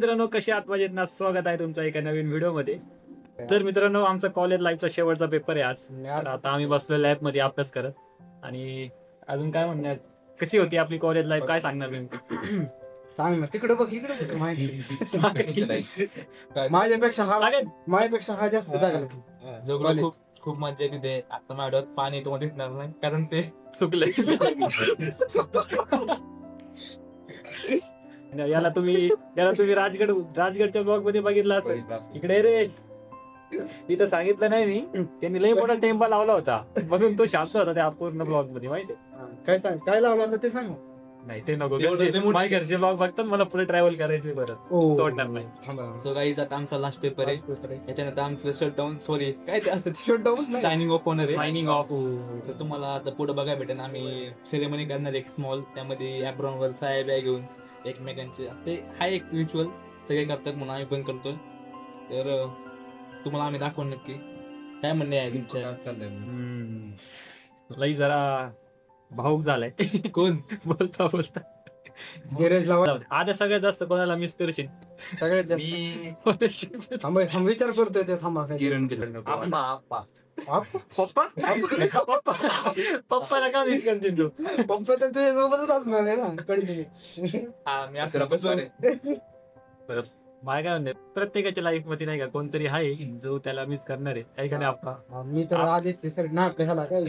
मित्रांनो, कसे आहात? मजेत ना? स्वागत आहे तुमचं एका नवीन व्हिडिओमध्ये. तर मित्रांनो, आमचा कॉलेज लाईफचा शेवटचा पेपर आहे आज. तर आता आम्ही बसलो लॅब मध्ये अभ्यास करत. आणि अजून काय म्हणणार, कशी होती आपली कॉलेज लाईफ, काय सांगणार नेमकं? सांग ना, तिकडे बघ इकडे बघ माहिती सांगेन. माझ्यापेक्षा हा जास्त जागा जगलो खूप खूप मजा आहे तिथे. आता माझ्या डोळ्यात पाणी तुम्हाला दिसणार नाही कारण ते चुकलंय. याला तुम्ही राजगडच्या ब्लॉग मध्ये बघितला असेल. इकडे रे, तिथं सांगितलं नाही मी, त्यांनी लई मोठा टेम्पल लावला होता म्हणून तो शांत होता त्या पूर्ण ब्लॉग मध्ये. माहिती काय सांग, काय लावलं होतं ते सांग. नाही ते नको. तेवढं ते मोठं- माझ्या घरचे ब्लॉग बघतात, मला पुढे ट्रॅव्हल करायचे परत, सोडणार नाही. सो गाईज आता आमचा लास्ट पेपर आहे. याच्यानंतर आमचं शटडाऊन, सॉरी काय ते असतं, शटडाऊन सायनिंग ऑफ होणार आहे. Signing off. तर तुम्हाला आता पुढे बघायला भेटेल. आम्ही सेरेमनी करणार एक स्मॉल, त्यामध्ये ऍप्रॉन वर साया बॅग घेऊन एकमेकांचे, ते हा एक रिच्युअल सगळे करतात म्हणून आम्ही पण करतोय. तर तुम्हाला आम्ही दाखवू नक्की. काय म्हणणे आहे तुमच्या? लई जरा भाऊक झालाय. कोण बोलता गॅरेज लावा आता सगळ्यात जास्त कोणाला मिस करशील? सगळ्यात जास्त. थांब विचार करतोय ते, थांबा पप्पाला का मिस करतील तू? पप्पा तर तुझ्या सोबतच असणार आहे ना कंटिन्यू. हा मी असं माय काय म्हणते, प्रत्येकाच्या लाईफ मध्ये नाही का कोणतरी आहे जो त्याला मिस करणार आहे का नाही आपला? मी तर आदित्य सर ना कशाला काय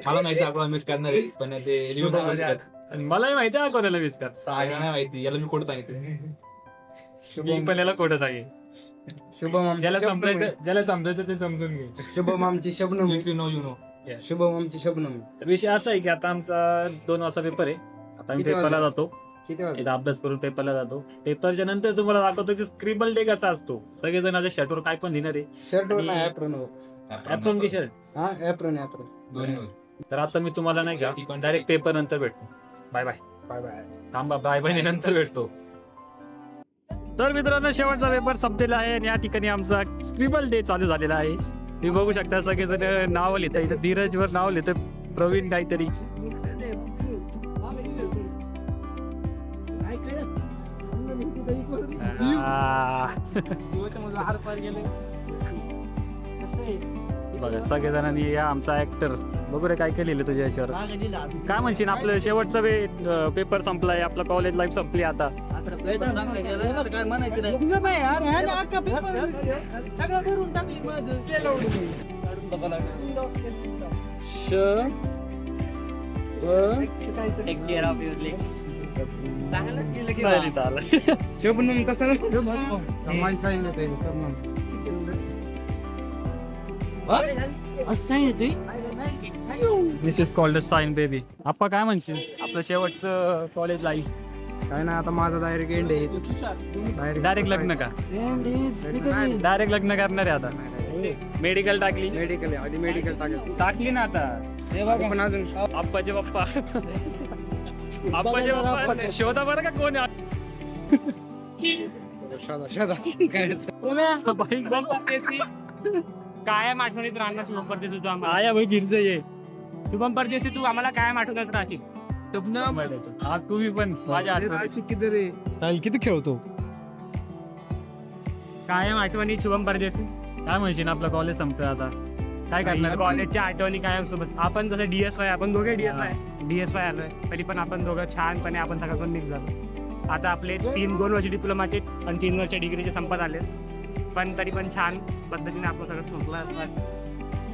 मला माहिती आपण मिस करणार आहे, पण ते review नाही करू शकत. आणि मलाही माहिती आहे कोणाला मिस कर. याला नाही माहिती, याला मी कोण सांगितलं. मी पण याला खोटं सांगेन. शुभम ज्याला समजायचं ते समजून घे. शुभम आमची Shabnam, If you know, you know. Shubham आमची शबनम. तर विषय असा आहे की आता आमचा 2 वाजता पेपर आहे. आता आम्ही किती पेपरला वाजले? जातो, किती वाजता? एकदा अभ्यास करून पेपरला जातो. पेपरच्या नंतर तुम्हाला दाखवतो की स्क्रिबल डे कसा असतो. सगळेजण माझ्या शर्टवर काय पण लिहिणार आहे. शर्ट वर नाही, आणि- ऍप्रॉन वर. ऍप्रॉन की शर्ट. हा ऍप्रॉन ऍप्रॉन. दोन्ही होय. तर आता मी तुम्हाला नाही का डायरेक्ट पेपर नंतर भेटतो. Bye bye. Bye bye. थांबा, बाय बाय नंतर भेटतो. तर मित्रांनो, शेवटचा पेपर संपलेला आहे आणि या ठिकाणी आमचा स्क्रिबल डे चालू झालेला आहे. तुम्ही बघू शकता सगळेजण नाव लिहितात. इथं धीरजवर नाव लिहितं, प्रवीण काहीतरी. बघा सगळेजणांनी या आमचा ऍक्टर बघू रे काय काय लिहिलं तुझ्या याच्यावर. काय म्हणशील, आपलं शेवटचा पेपर संपलाय, आपला कॉलेज लाईफ संपली आता. शबनम तसं नसतं. This is called a sign baby. आप्पा काय म्हणशील, आपलं शेवटचं कॉलेज लाईफ? काय ना, आता माझा डायरेक्ट एंड आहे. डायरेक्ट लग्न का? डायरेक्ट लग्न करणार आहे आता? मेडिकल टाकली? मेडिकल आधी मेडिकल टाकली ना आता. पण अजून आप्पाचे पप्पा आप्पाचे पप्पा शोधा बरं का कोण आहे. शोधा बाईक कायम आठवणीत राहणार शुभम परदेशी तू आम्हाला. आया भाई गिरसे ये. शुभम परदेशी तू आम्हाला कायम आठवणीत राहतील. हा तुम्ही पण माझ्या आठवणीत. किती खेळतो कायम आठवणी शुभम परदेशी. काय म्हणशील, आपलं कॉलेज संपतं आता, काय करणार? कॉलेजच्या आठवणी कायम सोबत. आपण जसं DSY, आपण दोघे DSY आलोय, तरी पण आपण दोघं छानपणे आपण सगळं पण निघलो. आता आपले 2 वर्ष डिप्लोमाचे आणि 3 वर्ष डिग्रीचे संपत आले, पण तरी पण छान पद्धतीने आपलं सगळं संपलं.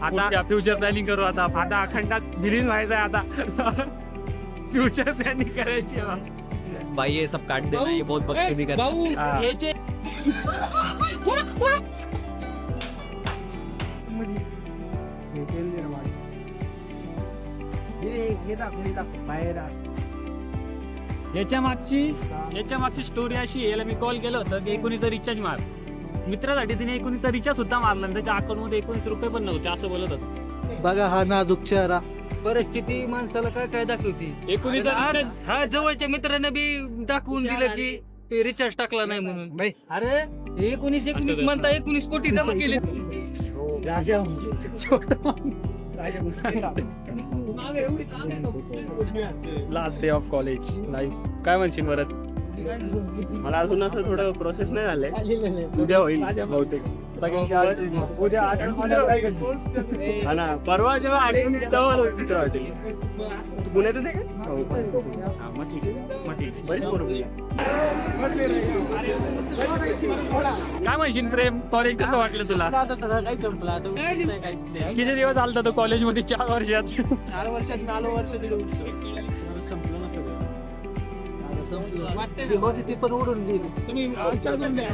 आता फ्युचर प्लॅनिंग करू आता. आता अखंडात विलीन व्हायचं आहे. आता फ्युचर प्लॅनिंग करायची आहे. भाई ये सब काट देना, ये बहुत बकचोदी करता है. हाँ. याच्या मागची स्टोरी अशी आहे, याला मी कॉल केलं होतं की 19 रिचार्ज मार. मित्रासाठी तिने 19 रिचार्ज सुद्धा मारला आणि त्याच्या अकाउंट मध्ये 19 रुपये पण नव्हते असं बोलत होतं. बघा हा नाजूक चेहरा, परिस्थिती माणसाला काय काय दाखवती. 19 रिचार्ज. हा जवळच्या मित्राने बी दाखवून दिलं की रिचार्ज टाकला नाही म्हणून. अरे 19 म्हणता 19 कोटी जमा केले. Raja last day of college life काय म्हणशील बरं? मला अजून असं थोडं प्रोसेस नाही झालंय. उद्या होईल बहुतेक. उद्या हा ना, परवा जेव्हा आठवण येईल तेव्हा मला विचित्र वाटेल. तू पुण्यातच आहे का? हा, मग ठीक आहे. मग ठीक आहे. बरीच पोरं बोलली. काय म्हणशील प्रेम, कॉलेज कसं वाटलं तुला? आता सगळं काही संपलं आता उरलं नाही काही. किती दिवस आलता तो कॉलेजमध्ये 4 वर्षात? 4 वर्षात 4 वर्ष दीड वर्ष संपलं ना सगळं. वाटतंय ना, ती पण उडून गेली. तुम्ही विचारून द्या.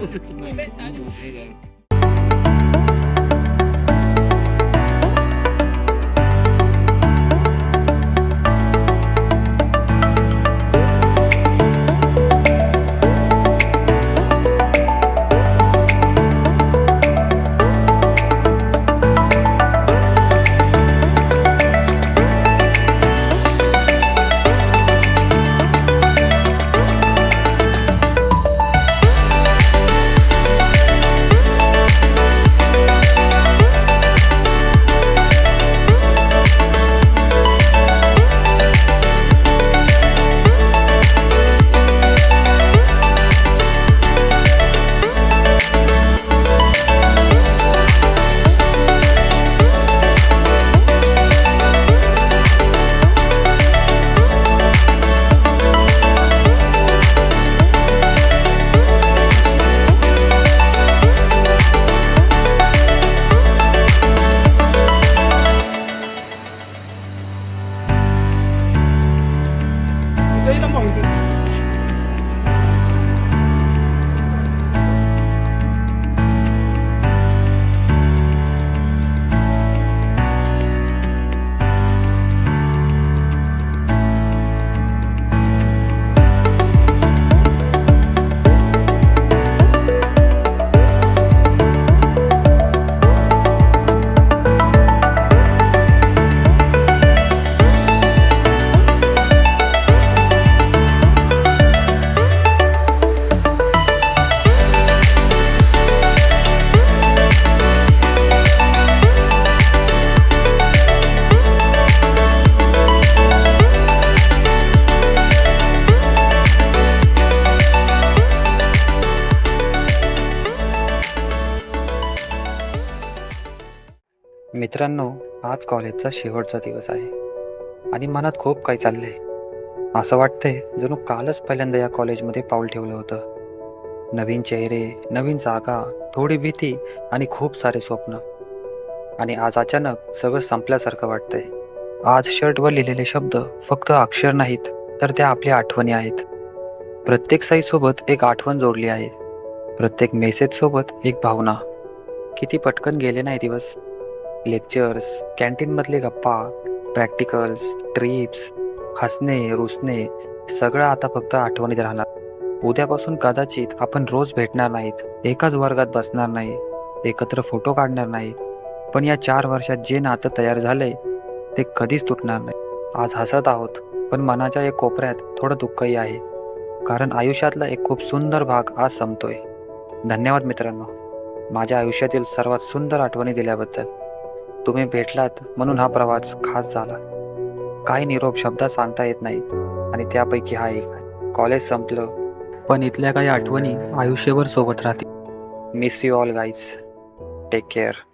मित्रांनो, आज कॉलेजचा शेवटचा दिवस आहे आणि मनात खूप काही चाललंय. असं वाटतंय जणू कालच पहिल्यांदा या कॉलेजमध्ये पाऊल ठेवलं होतं. नवीन चेहरे, नवीन जागा, थोडी भीती आणि खूप सारे स्वप्न. आणि आज अचानक सगळं संपल्यासारखं वाटतंय. आज शर्टवर लिहिलेले शब्द फक्त अक्षर नाहीत, तर त्या आपल्या आठवणी आहेत. प्रत्येक सहीसोबत एक आठवण जोडली आहे. प्रत्येक मेसेजसोबत एक भावना. किती पटकन गेले नाही दिवस. लेक्चर्स, कॅन्टीनमधले गप्पा, प्रॅक्टिकल्स, ट्रिप्स, हसणे, रुसणे, सगळं आता फक्त आठवणीत राहणार. उद्यापासून कदाचित आपण रोज भेटणार नाहीत, एकाच वर्गात बसणार नाही, एकत्र फोटो काढणार नाही, पण या 4 वर्षात जे नातं तयार झालंय ते कधीच तुटणार नाही. आज हसत आहोत, पण मनाच्या एक कोपऱ्यात थोडं दुःखही आहे, कारण आयुष्यातला एक खूप सुंदर भाग आज संपतोय. धन्यवाद मित्रांनो, माझ्या आयुष्यातील सर्वात सुंदर आठवणी दिल्याबद्दल. तुम्ही भेटलात म्हणून हा प्रवास खास झाला. काही निरोप शब्दात सांगता येत नाहीत आणि त्यापैकी हा एक आहे. कॉलेज संपलं, पण इथल्या काही आठवणी आयुष्यभर सोबत राहतील. Miss you all guys. Take care.